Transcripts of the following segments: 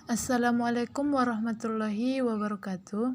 Assalamualaikum warahmatullahi wabarakatuh.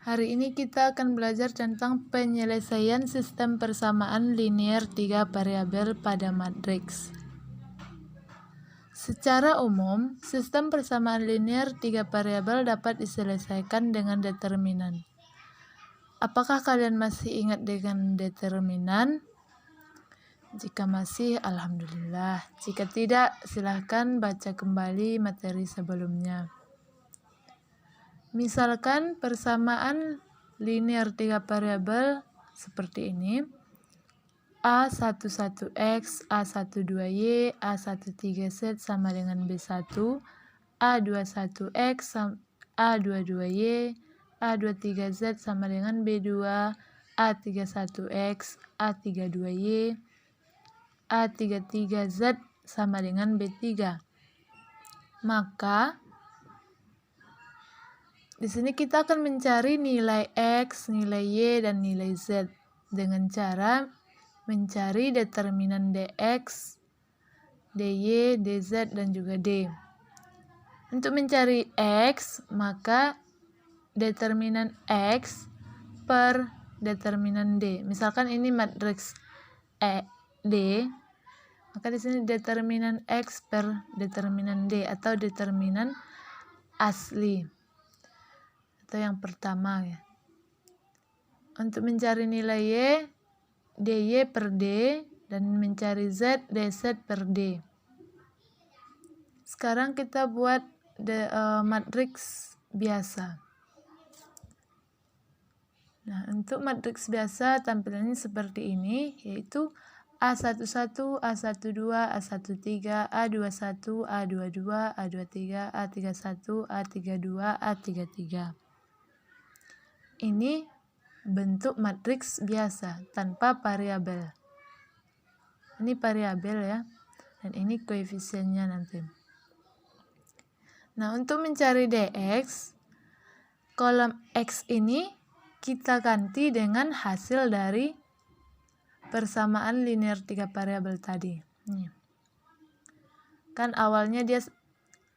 Hari ini kita akan belajar tentang penyelesaian sistem persamaan linear 3 variabel pada matriks. Secara umum, sistem persamaan linear 3 variabel dapat diselesaikan dengan determinan. Apakah kalian masih ingat dengan determinan? Jika masih, alhamdulillah. Jika tidak, silahkan baca kembali materi sebelumnya. Misalkan persamaan linear 3 variabel seperti ini. A11X, A12Y, A13Z sama dengan B1, A21X, A22Y, A23Z sama dengan B2, A31X, A32Y, A33Z sama dengan B3. Maka di sini kita akan mencari nilai X, nilai Y, dan nilai Z dengan cara mencari determinan DX, DY, DZ, dan juga D. Untuk mencari X, maka determinan X per determinan D. Misalkan ini matriks D, maka di sini determinan X per determinan D atau determinan asli. Atau yang pertama ya. Untuk mencari nilai Y, DY per D, dan mencari Z, DZ per D. Sekarang kita buat matriks biasa. Nah, untuk matriks biasa tampilannya seperti ini, yaitu A11, A12, A13, A21, A22, A23, A31, A32, A33. Ini bentuk matriks biasa tanpa variabel. Ini variabel ya, dan ini koefisiennya nanti. Nah, untuk mencari DX, kolom X ini kita ganti dengan hasil dari persamaan linear 3 variabel tadi. Nih. Kan awalnya dia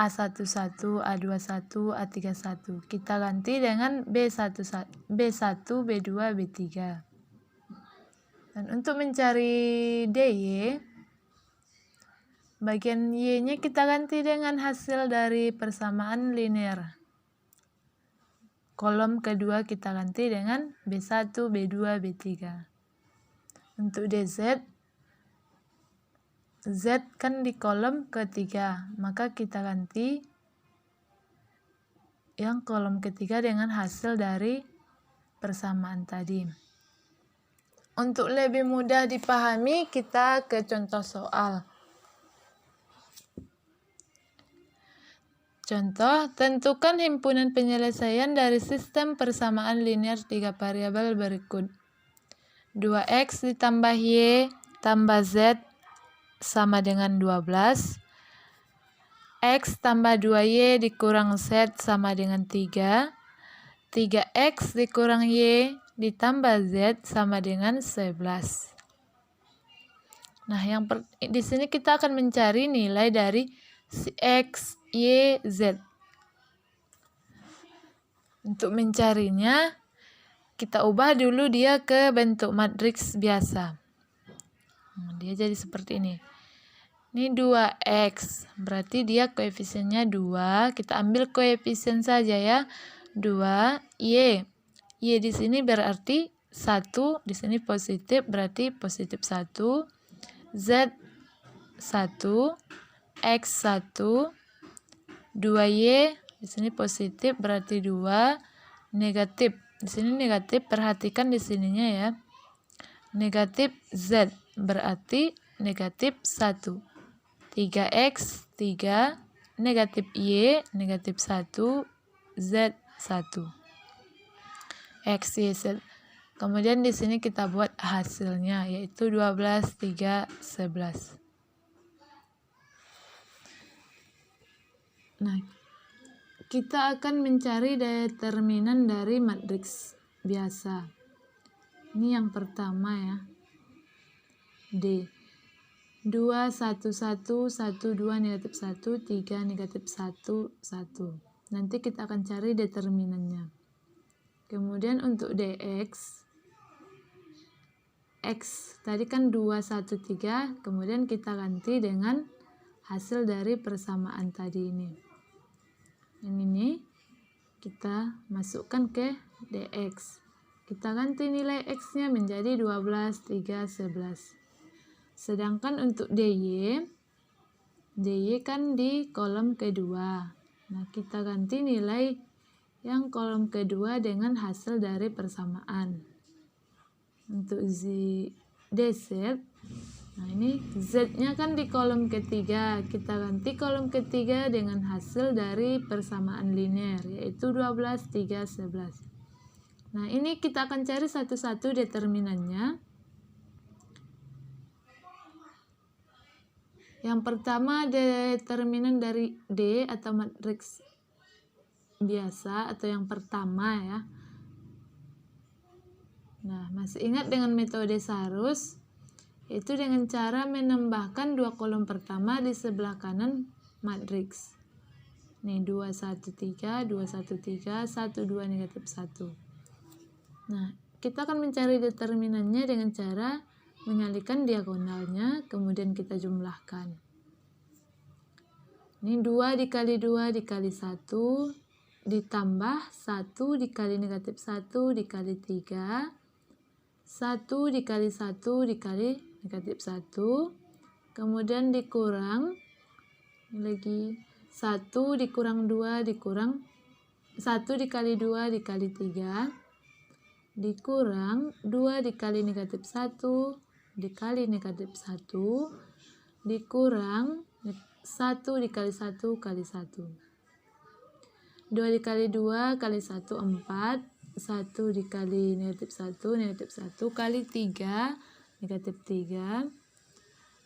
A11, A21, A31. Kita ganti dengan B1, B2, B3. Dan untuk mencari DY, bagian Y-nya kita ganti dengan hasil dari persamaan linear. Kolom kedua kita ganti dengan B1, B2, B3. Untuk DZ, Z kan di kolom ketiga, maka kita ganti yang kolom ketiga dengan hasil dari persamaan tadi. Untuk lebih mudah dipahami, kita ke contoh soal. Contoh, tentukan himpunan penyelesaian dari sistem persamaan linear 3 variabel berikut. 2X ditambah Y tambah Z sama dengan 12. X tambah 2Y dikurang Z sama dengan 3. 3X dikurang Y ditambah Z sama dengan 11. Nah, di sini kita akan mencari nilai dari X, Y, Z. Untuk mencarinya, kita ubah dulu dia ke bentuk matriks biasa. Dia jadi seperti ini. Ini 2X, berarti dia koefisiennya 2. Kita ambil koefisien saja ya. 2, Y. Y di sini berarti 1, di sini positif, berarti positif 1. Z 1, X 1, 2Y di sini positif, berarti 2. Negatif, di sini negatif, perhatikan di sininya ya. Negatif Z berarti negatif 1. 3X 3, negatif Y negatif 1, Z 1. X, Y, Z. Kemudian di sini kita buat hasilnya, yaitu 12, 3, 11. Nah, kita akan mencari determinan dari matriks biasa. Ini yang pertama ya, D. 2, 1, 1, 1, 2, negatif 1, 3, negatif 1, 1. Nanti kita akan cari determinannya. Kemudian untuk dx, x tadi kan 2, 1, 3, kemudian kita ganti dengan hasil dari persamaan tadi ini. Yang ini kita masukkan ke dx. Kita ganti nilai x-nya menjadi 12, 3, 11. Sedangkan untuk dy kan di kolom kedua. Nah, kita ganti nilai yang kolom kedua dengan hasil dari persamaan. Untuk dz, nah ini z-nya kan di kolom ketiga. Kita ganti kolom ketiga dengan hasil dari persamaan linear, yaitu 12, 3, 11. Nah, ini kita akan cari satu-satu determinannya. Yang pertama determinan dari D atau matriks biasa atau yang pertama ya. Nah, masih ingat dengan metode Sarus? Itu dengan cara menambahkan dua kolom pertama di sebelah kanan matriks. Nih 2, 1, 3, 2, 1, 3, 1, 2, negatif 1. Nah, kita akan mencari determinannya dengan cara menyalikan diagonalnya, kemudian kita jumlahkan. Ini 2 dikali 2 dikali 1, ditambah 1 dikali negatif 1 dikali 3, 1 dikali 1 dikali negatif 1, kemudian dikurang, lagi 1 dikurang 2 dikurang 1 dikali 2 dikali 3, dikurang 2 dikali negatif 1 dikali negatif 1, dikurang 1 dikali 1 kali 1. 2 dikali 2 kali 1, 4. 1 dikali negatif 1 kali 3, negatif 3.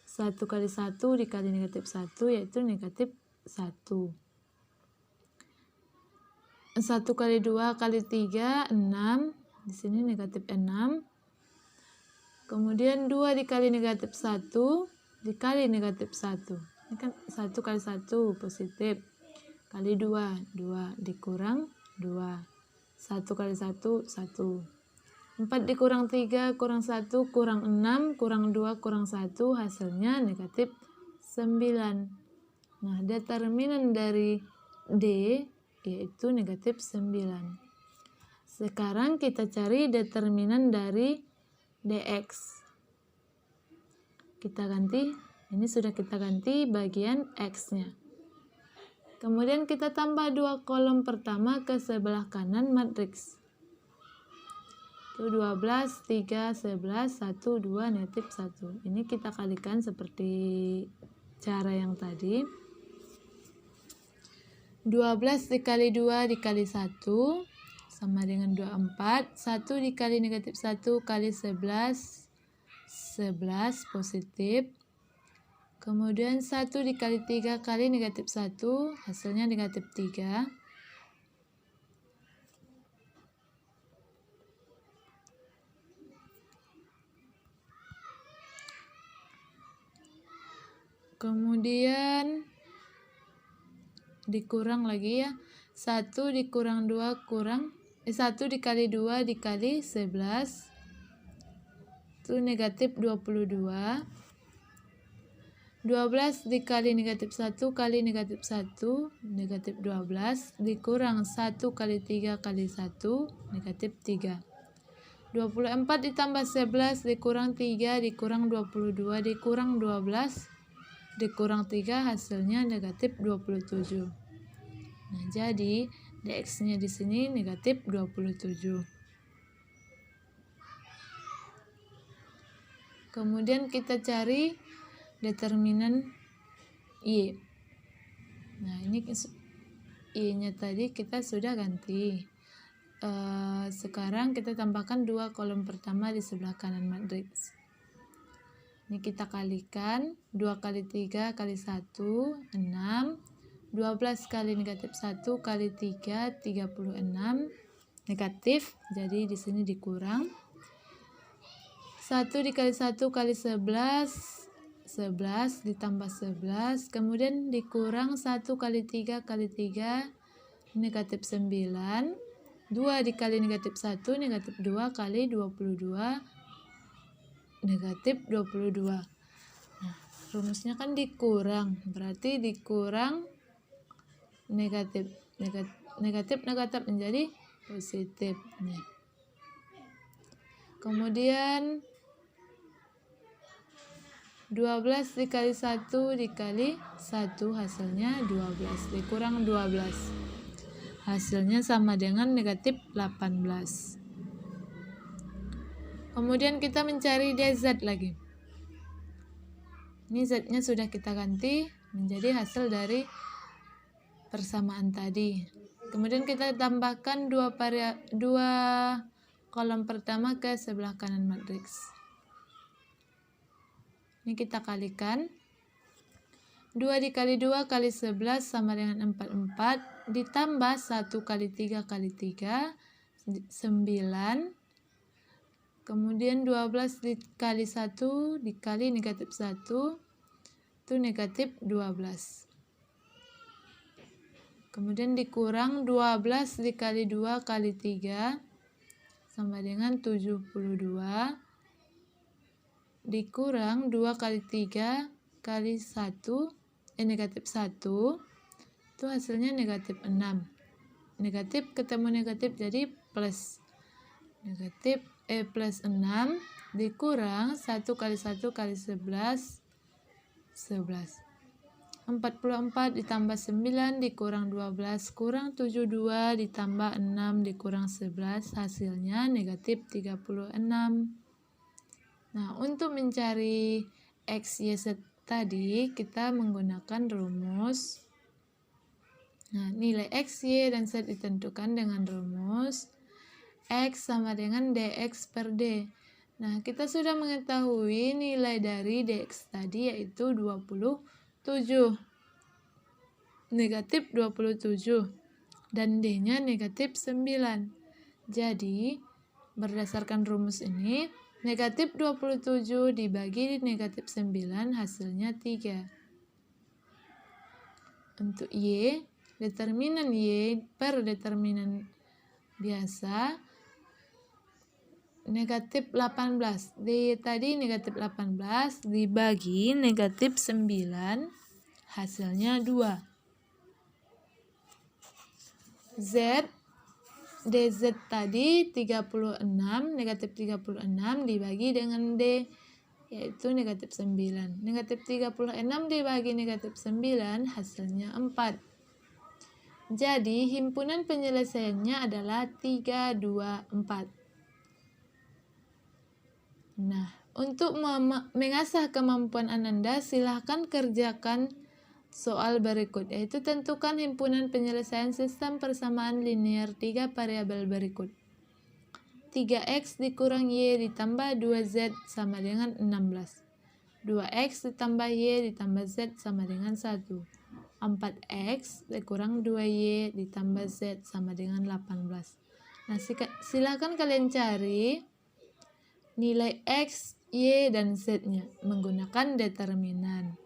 1 kali 1 dikali negatif 1, yaitu negatif 1. 1 kali 2 kali 3, 6. Di sini negatif 6. Kemudian 2 dikali negatif 1 dikali negatif 1. Ini kan 1 kali 1 positif. Kali 2, 2 dikurang 2. 1 kali 1, 1. 4 dikurang 3, kurang 1, kurang 6, kurang 2, kurang 1, hasilnya negatif 9. Nah, determinan dari D yaitu negatif 9. Sekarang kita cari determinan dari dx. Kita ganti, ini sudah kita ganti bagian x-nya. Kemudian kita tambah dua kolom pertama ke sebelah kanan matriks. Itu 12, 3, 11, 1, 2, negatif 1. Ini kita kalikan seperti cara yang tadi. 12 dikali 2 dikali 1 sama dengan 24. 1 dikali negatif 1 kali 11, 11 positif. Kemudian 1 dikali 3 kali negatif 1, hasilnya negatif 3. Kemudian dikurang lagi ya. 1 dikurang 2 kurang 1 dikali 2 dikali 11 itu negatif 22. 12 dikali negatif 1 kali negatif 1 negatif 12 dikurang 1 kali 3 kali 1 negatif 3. 24 ditambah 11 dikurang 3 dikurang 22 dikurang 12 dikurang 3, hasilnya negatif 27. Nah, jadi dx-nya di sini negatif 27. Kemudian kita cari determinan y. Nah, ini y-nya tadi kita sudah ganti. Sekarang kita tambahkan dua kolom pertama di sebelah kanan matriks. Ini kita kalikan, 2 kali 3 kali 1, 6. 12 kali negatif 1 kali 3, 36. Negatif, jadi di sini dikurang. 1 dikali 1 kali 11, 11 ditambah 11, kemudian dikurang 1 kali 3 kali 3, negatif 9, 2 dikali negatif 1, negatif 2 kali 22, negatif 22. Nah, rumusnya kan dikurang, berarti dikurang negatif, negatif menjadi positif. Nih. Kemudian 12 dikali 1 dikali 1 hasilnya 12, dikurang 12. Hasilnya sama dengan negatif 18. Kemudian kita mencari dz lagi. Ini z-nya sudah kita ganti menjadi hasil dari persamaan tadi. Kemudian kita tambahkan dua kolom pertama ke sebelah kanan matriks. Ini kita kalikan. 2 dikali 2 kali 11 sama dengan 44, ditambah 1 kali 3 kali 3, 9. Kemudian 12 dikali 1 dikali negatif 1, itu negatif 12. Kemudian dikurang 12 dikali 2 kali 3, sama dengan 72. Dikurang 2 kali 3 kali 1, negatif 1, itu hasilnya negatif 6. Negatif ketemu negatif jadi plus. Negatif plus 6 dikurang 1 kali 1 kali 11, 11. 44 ditambah 9 dikurang 12 kurang 72 ditambah 6 dikurang 11, hasilnya negatif 36. Nah, untuk mencari X, Y, Z tadi kita menggunakan rumus. Nah, nilai X, Y, dan Z ditentukan dengan rumus X sama dengan dx per D. Nah, kita sudah mengetahui nilai dari dx tadi yaitu 27. Negatif 27. Dan D-nya negatif 9. Jadi, berdasarkan rumus ini, negatif 27 dibagi negatif 9 hasilnya 3. Untuk Y, determinan Y per determinan biasa negatif 18. D tadi negatif 18 dibagi negatif 9 hasilnya 2. Z dz tadi 36, negatif 36 dibagi dengan D, yaitu negatif 9. Negatif 36 dibagi negatif 9, hasilnya 4. Jadi, himpunan penyelesaiannya adalah 3, 2, 4. Nah, untuk mengasah kemampuan Ananda, silahkan kerjakan soal berikut, yaitu tentukan himpunan penyelesaian sistem persamaan linear 3 variabel berikut. 3x dikurang y ditambah 2z sama dengan 16. 2x ditambah y ditambah z sama dengan 1. 4x dikurang 2y ditambah z sama dengan 18. Nah, silakan kalian cari nilai x, y, dan z-nya menggunakan determinan.